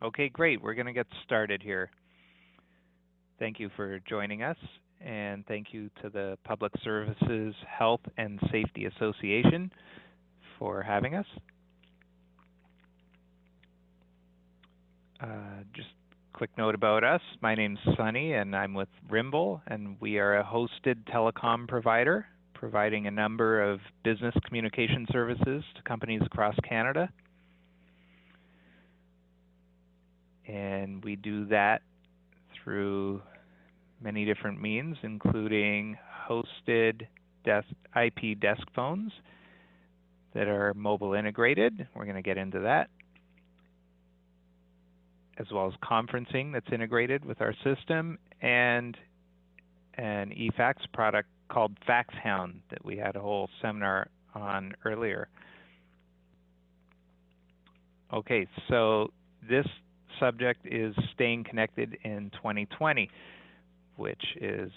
Okay, great. We're going to get started here. Thank you for joining us, and thank you to the Public Services Health and Safety Association for having us. Just a quick note about us. My name's Sunny, and I'm with Rimble, and we are a hosted telecom provider, providing a number of business communication services to companies across Canada. And we do that through many different means, including hosted IP desk phones that are mobile integrated. We're going to get into that, as well as conferencing that's integrated with our system, and an eFax product called FaxHound that we had a whole seminar on earlier. Okay, so this subject is staying connected in 2020, which is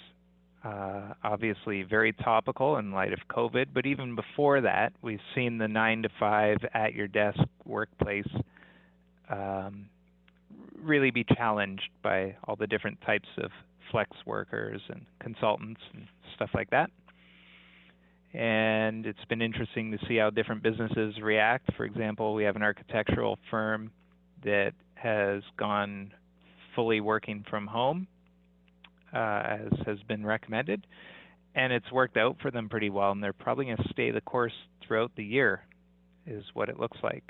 obviously very topical in light of COVID. But even before that, we've seen the 9 to 5 at your desk workplace really be challenged by all the different types of flex workers and consultants and stuff like that. And it's been interesting to see how different businesses react. For example, we have an architectural firm that has gone fully working from home, as has been recommended, and it's worked out for them pretty well, and they're probably going to stay the course throughout the year, is what it looks like.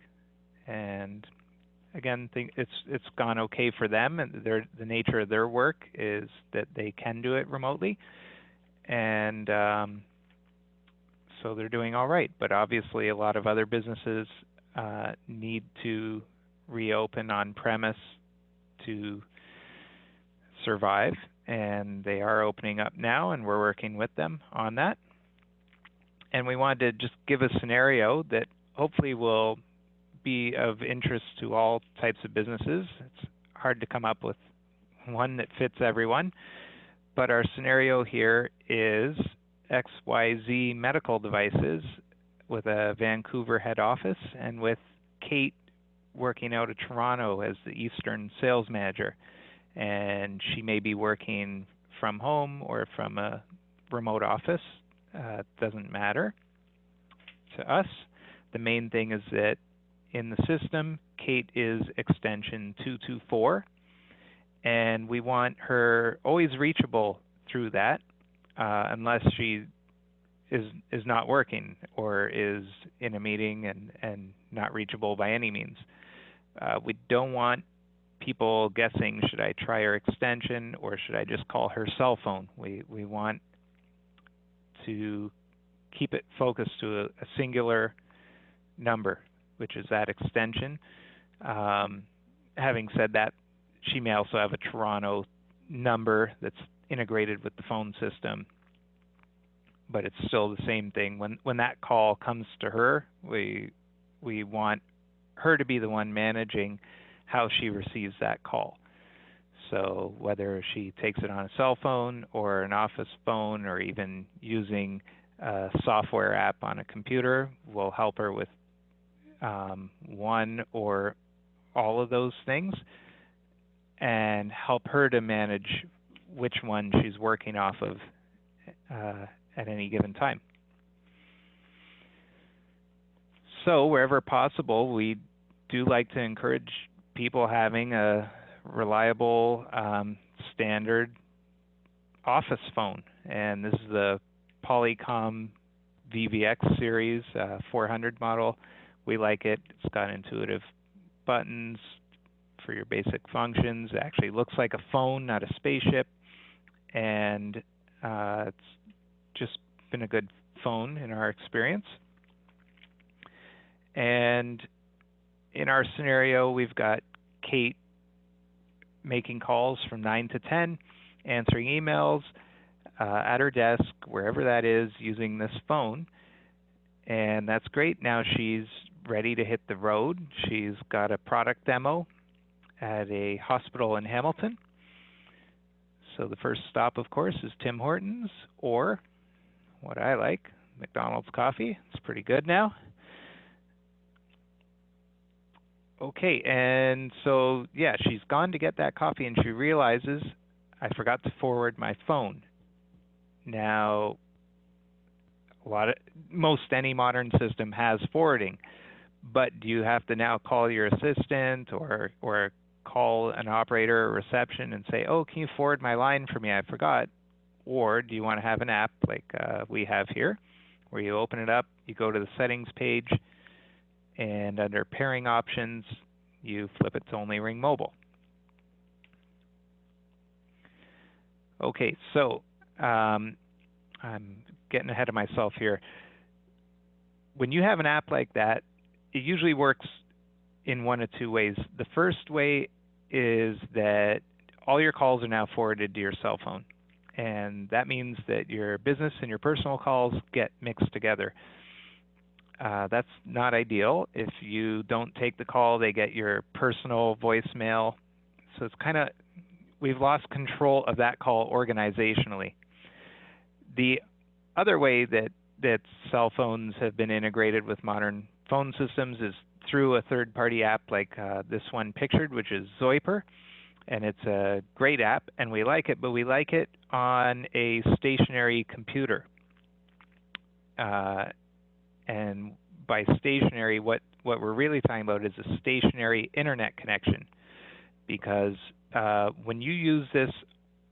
And again, it's gone okay for them, and the nature of their work is that they can do it remotely, and so they're doing all right. But obviously, a lot of other businesses need to reopen on premise to survive, and they are opening up now, and we're working with them on that. And we wanted to just give a scenario that hopefully will be of interest to all types of businesses. It's hard to come up with one that fits everyone, but our scenario here is XYZ Medical Devices with a Vancouver head office, and with Kate working out of Toronto as the Eastern sales manager. And she may be working from home or from a remote office. It doesn't matter to us. The main thing is that in the system, Kate is extension 224, and we want her always reachable through that, unless she is not working or is in a meeting and not reachable by any means. We don't want people guessing, should I try her extension or should I just call her cell phone? We want to keep it focused to a singular number, which is that extension. Having said that, she may also have a Toronto number that's integrated with the phone system, but it's still the same thing. When that call comes to her, we want her to be the one managing how she receives that call. So whether she takes it on a cell phone or an office phone or even using a software app on a computer, will help her with one or all of those things and help her to manage which one she's working off of at any given time. So wherever possible, we do like to encourage people having a reliable standard office phone. And this is the Polycom VVX series 400 model. We like it. It's got intuitive buttons for your basic functions. It actually looks like a phone, not a spaceship. And it's just been a good phone in our experience. And in our scenario, we've got Kate making calls from 9 to 10, answering emails at her desk, wherever that is, using this phone. And that's great. Now she's ready to hit the road. She's got a product demo at a hospital in Hamilton. So the first stop, of course, is Tim Hortons, or what I like, McDonald's coffee. It's pretty good now. Okay, and so yeah, she's gone to get that coffee and she realizes I forgot to forward my phone. Now, most any modern system has forwarding, but do you have to now call your assistant or call an operator or reception and say, "Oh, can you forward my line for me? I forgot." Or do you want to have an app like we have here, where you open it up, you go to the settings page, and under pairing options, you flip it to only ring mobile. Okay, so I'm getting ahead of myself here. When you have an app like that, it usually works in one of two ways. The first way is that all your calls are now forwarded to your cell phone. And that means that your business and your personal calls get mixed together. That's not ideal. If you don't take the call, they get your personal voicemail. So it's kind of, we've lost control of that call organizationally. The other way that cell phones have been integrated with modern phone systems is through a third-party app like this one pictured, which is Zoiper. And it's a great app, and we like it, but we like it on a stationary computer. And by stationary, what we're really talking about is a stationary internet connection, because when you use this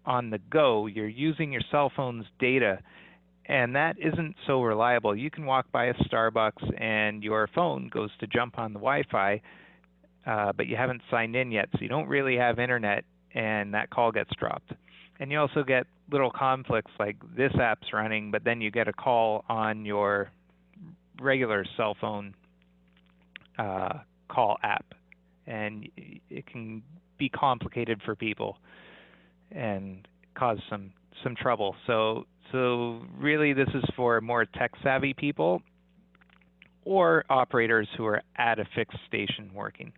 on the go, you're using your cell phone's data, and that isn't so reliable. You can walk by a Starbucks and your phone goes to jump on the Wi-Fi, but you haven't signed in yet, so you don't really have internet, and that call gets dropped. And you also get little conflicts like this app's running, but then you get a call on your regular cell phone call app, and it can be complicated for people and cause some trouble. So really, this is for more tech-savvy people or operators who are at a fixed station working.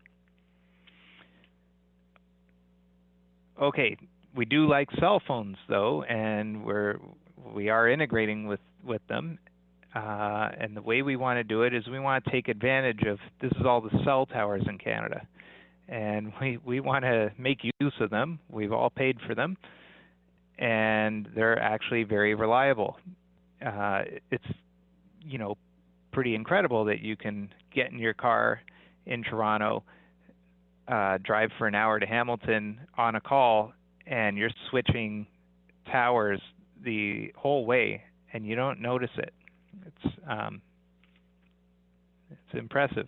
Okay, we do like cell phones though, and we are integrating with them. And the way we want to do it is we want to take advantage of, this is all the cell towers in Canada, and we want to make use of them. We've all paid for them, and they're actually very reliable. It's pretty incredible that you can get in your car in Toronto, drive for an hour to Hamilton on a call, and you're switching towers the whole way, and you don't notice it. It's impressive.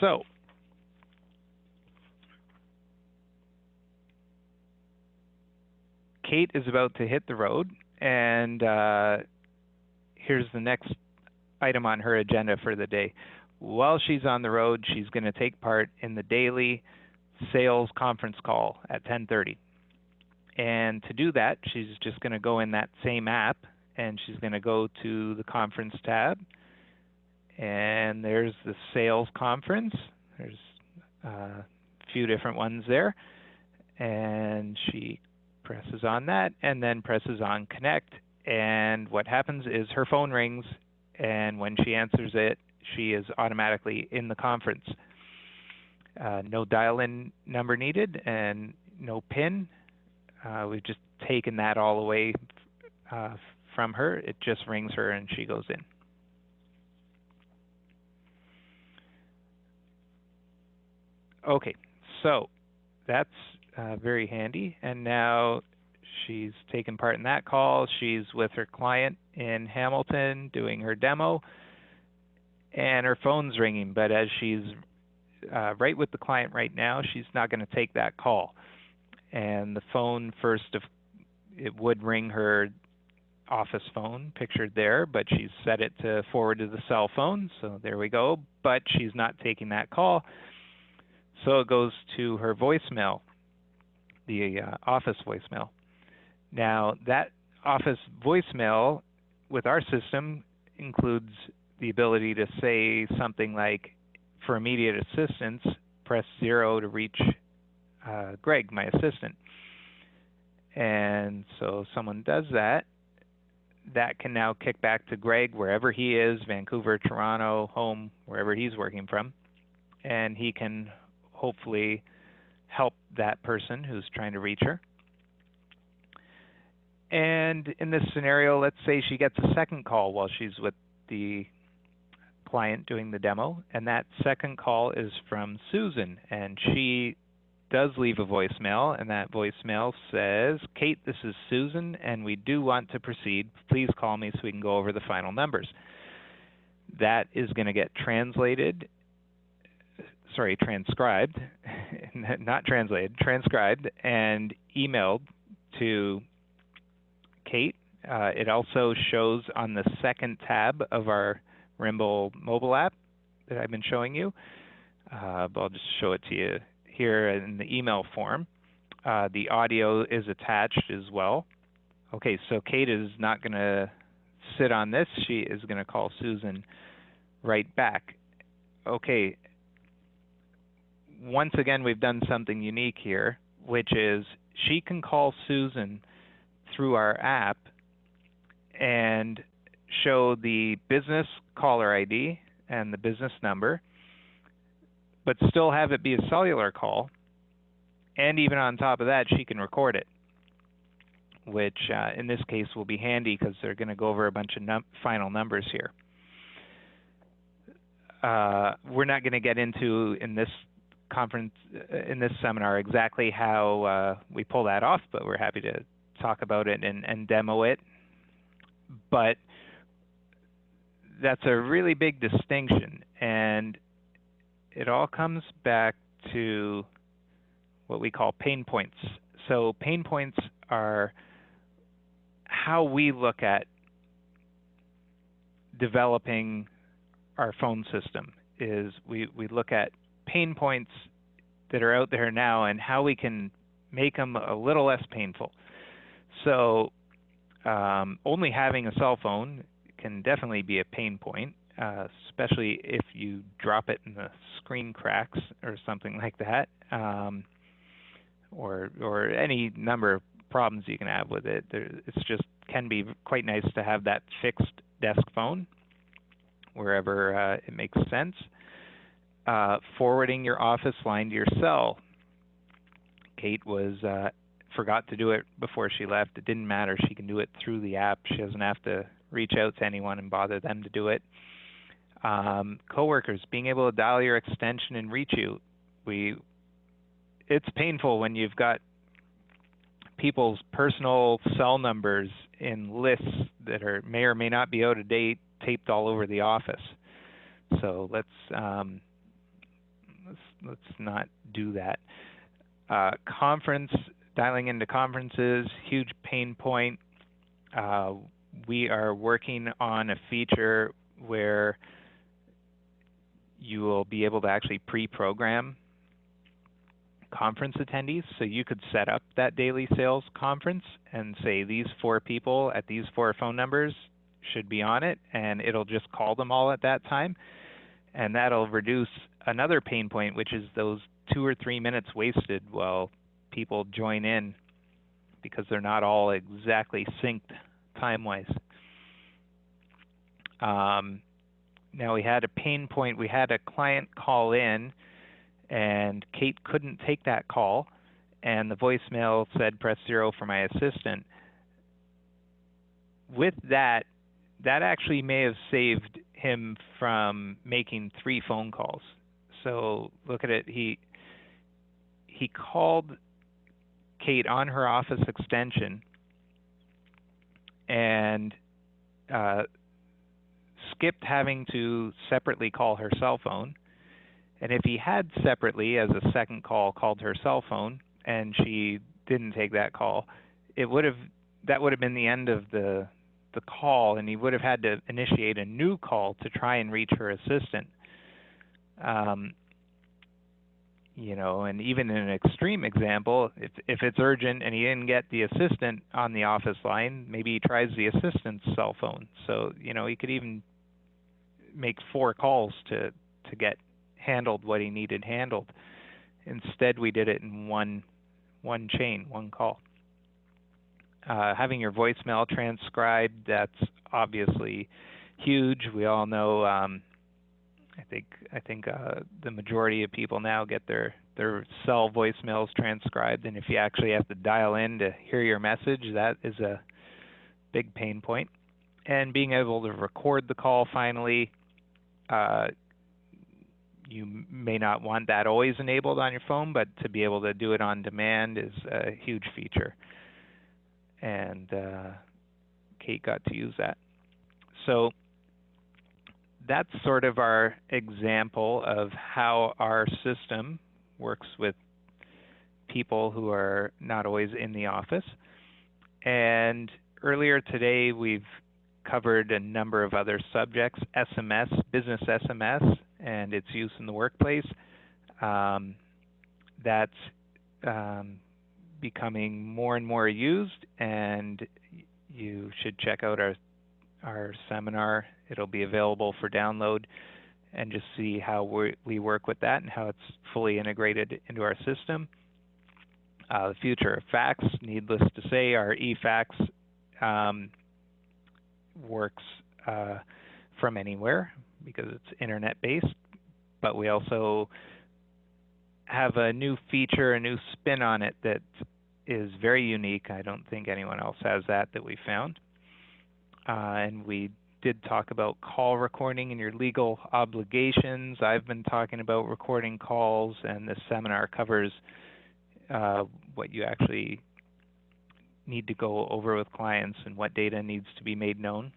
So Kate is about to hit the road, and here's the next item on her agenda for the day. While she's on the road, she's going to take part in the daily sales conference call at 10:30. And to do that, she's just going to go in that same app, and she's going to go to the conference tab. And there's the sales conference. There's a few different ones there. And she presses on that and then presses on connect. And what happens is her phone rings, and when she answers it, she is automatically in the conference. No dial-in number needed and no PIN. We've just taken that all away from her. It just rings her and she goes in. Okay, so that's very handy. And now she's taken part in that call. She's with her client in Hamilton doing her demo, and her phone's ringing. But as she's right with the client right now, she's not going to take that call. And the phone it would ring her office phone pictured there, but she's set it to forward to the cell phone, so there we go. But she's not taking that call, so it goes to her voicemail, the office voicemail. Now, that office voicemail with our system includes the ability to say something like, for immediate assistance, press 0 to reach Greg, my assistant. And so someone does that, that can now kick back to Greg wherever he is, Vancouver, Toronto, home, wherever he's working from, and he can hopefully help that person who's trying to reach her. And in this scenario, let's say she gets a second call while she's with the client doing the demo, and that second call is from Susan, and she does leave a voicemail, and that voicemail says, "Kate, this is Susan, and we do want to proceed. Please call me so we can go over the final numbers." That is going to get transcribed, not translated, transcribed and emailed to Kate. It also shows on the second tab of our Rimble mobile app that I've been showing you. But I'll just show it to you here in the email form. The audio is attached as well. Okay, so Kate is not going to sit on this. She is going to call Susan right back. Okay, once again, we've done something unique here, which is she can call Susan through our app and show the business caller ID and the business number, but still have it be a cellular call. And even on top of that, she can record it, which in this case will be handy because they're going to go over a bunch of final numbers here. We're not going to get into in this seminar exactly how we pull that off, but we're happy to talk about it and demo it. But that's a really big distinction, and it all comes back to what we call pain points. So pain points are how we look at developing our phone system. Is we look at pain points that are out there now and how we can make them a little less painful. So only having a cell phone can definitely be a pain point, especially if you drop it and the screen cracks or something like that, or any number of problems you can have with it. It's just can be quite nice to have that fixed desk phone wherever it makes sense. Forwarding your office line to your cell. Kate forgot to do it before she left. It didn't matter. She can do it through the app. She doesn't have to reach out to anyone and bother them to do it. Coworkers, being able to dial your extension and reach you. It's painful when you've got people's personal cell numbers in lists that may or may not be out of date, taped all over the office. So let's not do that. Dialing into conferences, huge pain point. We are working on a feature where you will be able to actually pre-program conference attendees. So you could set up that daily sales conference and say these 4 people at these 4 phone numbers should be on it, and it'll just call them all at that time. And that'll reduce another pain point, which is those 2 or 3 minutes wasted while people join in because they're not all exactly synced time-wise. Now we had a pain point. We had a client call in, and Kate couldn't take that call, and the voicemail said, "Press 0 for my assistant." With that actually may have saved him from making 3 phone calls. So look at it. He called Kate on her office extension and skipped having to separately call her cell phone. And if he had separately, as a second call, called her cell phone and she didn't take that call, that would have been the end of the call, and he would have had to initiate a new call to try and reach her assistant. And even in an extreme example, if it's urgent and he didn't get the assistant on the office line, maybe he tries the assistant's cell phone. So, he could even make 4 calls to get handled what he needed handled. Instead, we did it in one chain, one call. Having your voicemail transcribed, that's obviously huge. We all know. I think the majority of people now get their cell voicemails transcribed, and if you actually have to dial in to hear your message, that is a big pain point. And being able to record the call finally, you may not want that always enabled on your phone, but to be able to do it on demand is a huge feature. And Kate got to use that. So that's sort of our example of how our system works with people who are not always in the office. And earlier today, we've covered a number of other subjects: SMS, business SMS, and its use in the workplace. That's becoming more and more used, and you should check out our seminar. It'll be available for download, and just see how we work with that and how it's fully integrated into our system. The future of fax, needless to say, our eFax works from anywhere because it's internet-based, but we also have a new feature, a new spin on it that is very unique. I don't think anyone else has that we found. And we did talk about call recording and your legal obligations. I've been talking about recording calls, and this seminar covers what you actually need to go over with clients and what data needs to be made known.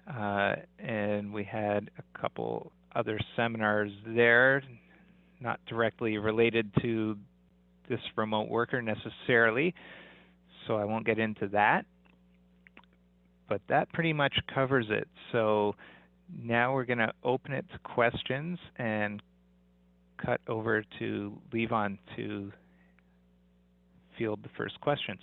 And we had a couple other seminars there, not directly related to this remote worker necessarily, so I won't get into that. But that pretty much covers it. So now we're going to open it to questions and cut over to Levon to field the first questions.